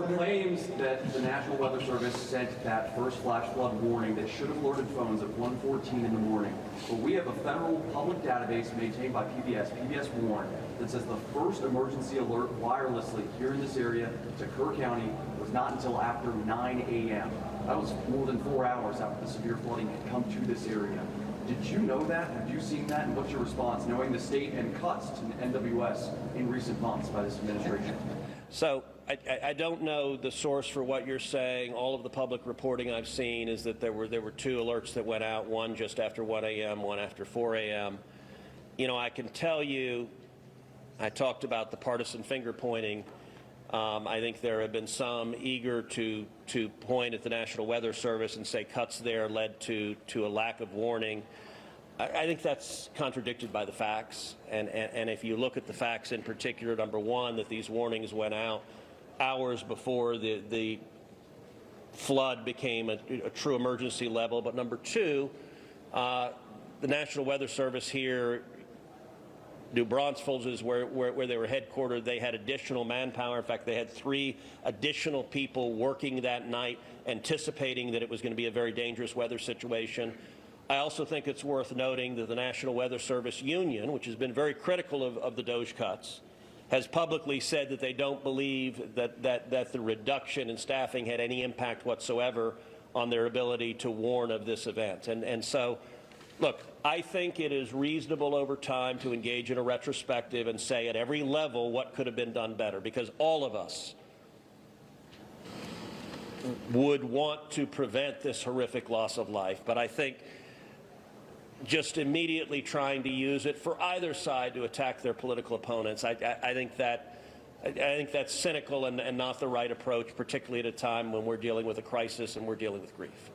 claims that the National Weather Service sent that first flash flood warning that should have alerted phones at 1:14 in the morning. But we have a federal public database maintained by PBS Warn, that says the first emergency alert wirelessly here in this area to Kerr County was not until after 9 a.m. That was more than 4 hours after the severe flooding had come to this area. Did you know that? Have you seen that? And what's your response, knowing the state and cuts to NWS in recent months by this administration? So I don't know the source for what you're saying. All of the public reporting I've seen is that there were 2 alerts that went out, one just after 1 a.m., one after 4 a.m. You know, I can tell you, I talked about the partisan finger pointing. I think there have been some eager to point at the National Weather Service and say cuts there led to a lack of warning. I think that's contradicted by the facts. And if you look at the facts in particular, number one, that these warnings went out hours before the flood became a true emergency level. But number two, the National Weather Service here, New Braunfels is where they were headquartered. They had additional manpower. In fact, they had 3 additional people working that night, anticipating that it was going to be a very dangerous weather situation. I also think it's worth noting that the National Weather Service Union, which has been very critical of the DOGE cuts, has publicly said that they don't believe that the reduction in staffing had any impact whatsoever on their ability to warn of this event. And so, look, I think it is reasonable over time to engage in a retrospective and say at every level what could have been done better, because all of us would want to prevent this horrific loss of life. But I think just immediately trying to use it for either side to attack their political opponents, I think that's cynical and not the right approach, particularly at a time when we're dealing with a crisis and we're dealing with grief.